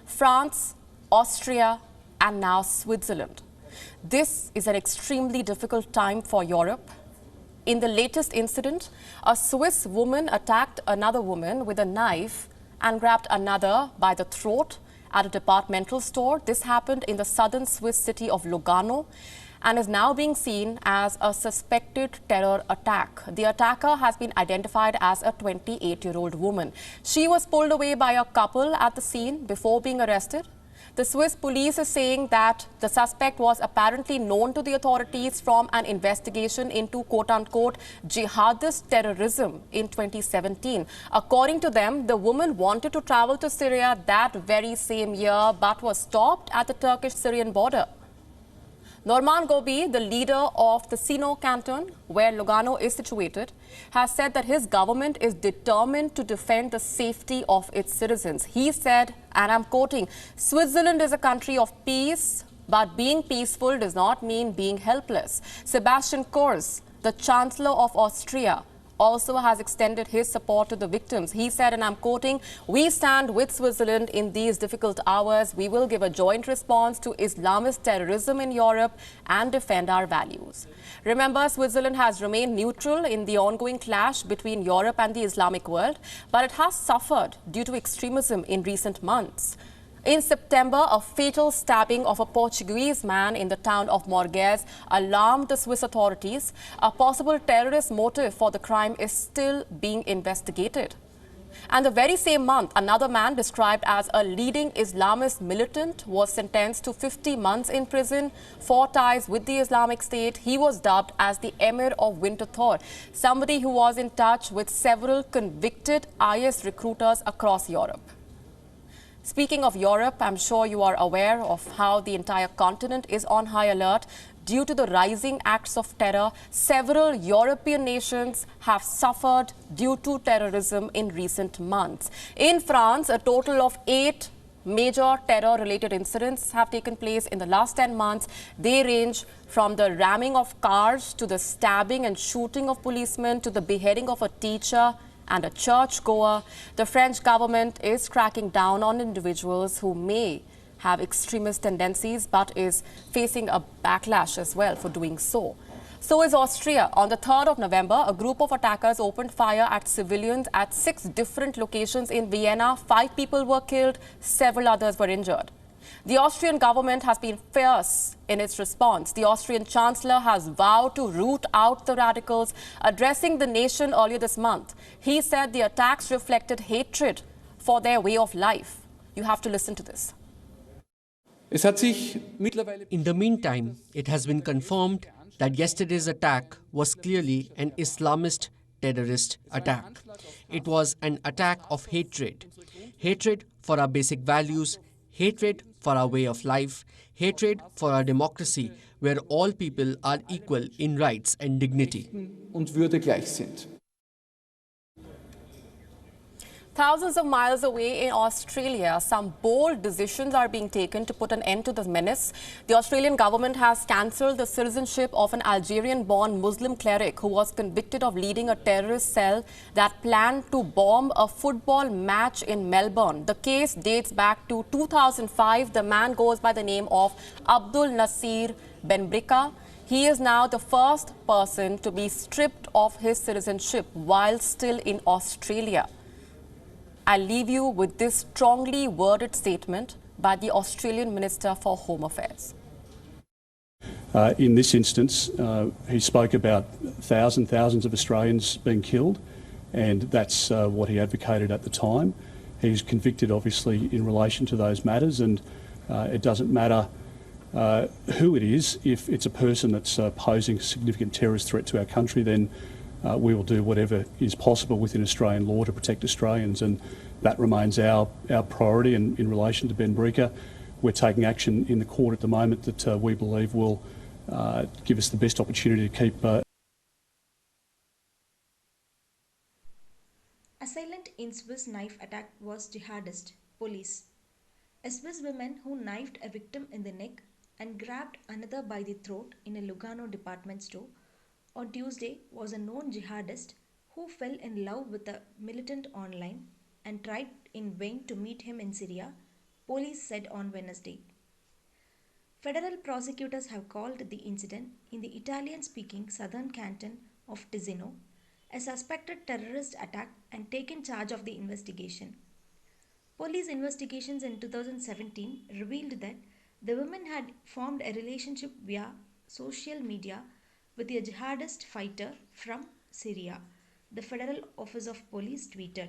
France, Austria, and now Switzerland. This is an extremely difficult time for Europe. In the latest incident, a Swiss woman attacked another woman with a knife and grabbed another by the throat at a departmental store. This happened in the southern Swiss city of Lugano and is now being seen as a suspected terror attack. The attacker has been identified as a 28-year-old woman. She was pulled away by a couple at the scene before being arrested. The Swiss police is saying that the suspect was apparently known to the authorities from an investigation into quote-unquote jihadist terrorism in 2017. According to them, the woman wanted to travel to Syria that very same year but was stopped at the Turkish-Syrian border. Norman Gobi, the leader of the Sino canton, where Lugano is situated, has said that his government is determined to defend the safety of its citizens. He said, and I'm quoting, "Switzerland is a country of peace, but being peaceful does not mean being helpless." Sebastian Kurz, the Chancellor of Austria, also has extended his support to the victims. He said, and I'm quoting, "We stand with Switzerland in these difficult hours. We will give a joint response to Islamist terrorism in Europe and defend our values." Remember, Switzerland has remained neutral in the ongoing clash between Europe and the Islamic world, but it has suffered due to extremism in recent months. In September, a fatal stabbing of a Portuguese man in the town of Morges alarmed the Swiss authorities. A possible terrorist motive for the crime is still being investigated. And the very same month, another man described as a leading Islamist militant was sentenced to 50 months in prison for ties with the Islamic State. He was dubbed as the Emir of Winterthur, somebody who was in touch with several convicted IS recruiters across Europe. Speaking of Europe, I'm sure you are aware of how the entire continent is on high alert. Due to the rising acts of terror, several European nations have suffered due to terrorism in recent months. In France, a total of 8 major terror-related incidents have taken place in the last 10 months. They range from the ramming of cars to the stabbing and shooting of policemen to the beheading of a teacher and a churchgoer. The French government is cracking down on individuals who may have extremist tendencies but is facing a backlash as well for doing so. So is Austria. On the 3rd of November, a group of attackers opened fire at civilians at 6 different locations in Vienna. 5 people were killed, several others were injured. The Austrian government has been fierce in its response. The Austrian Chancellor has vowed to root out the radicals. Addressing the nation earlier this month, he said the attacks reflected hatred for their way of life. You have to listen to this. In the meantime, it has been confirmed that yesterday's attack was clearly an Islamist terrorist attack. It was an attack of hatred. Hatred for our basic values, hatred for our way of life, hatred for our democracy, where all people are equal in rights and dignity. Thousands of miles away in Australia, some bold decisions are being taken to put an end to the menace. The Australian government has cancelled the citizenship of an Algerian-born Muslim cleric who was convicted of leading a terrorist cell that planned to bomb a football match in Melbourne. The case dates back to 2005. The man goes by the name of Abdul Nasir Benbrika. He is now the first person to be stripped of his citizenship while still in Australia. I'll leave you with this strongly worded statement by the Australian Minister for Home Affairs. In this instance, he spoke about thousands of Australians being killed, and that's what he advocated at the time. He's convicted, obviously, in relation to those matters, and it doesn't matter who it is. If it's a person that's posing a significant terrorist threat to our country, then we will do whatever is possible within Australian law to protect Australians, and that remains our priority. And in relation to Benbrika, we're taking action in the court at the moment that we believe will give us the best opportunity to keep Assailant in Swiss knife attack was jihadist, police. A Swiss woman who knifed a victim in the neck and grabbed another by the throat in a Lugano department store on Tuesday was a known jihadist who fell in love with a militant online and tried in vain to meet him in Syria police said on Wednesday. Federal prosecutors have called the incident in the Italian-speaking southern canton of Ticino a suspected terrorist attack and taken charge of the investigation. Police investigations in 2017 revealed that the women had formed a relationship via social media with a jihadist fighter from Syria, the Federal Office of Police tweeted.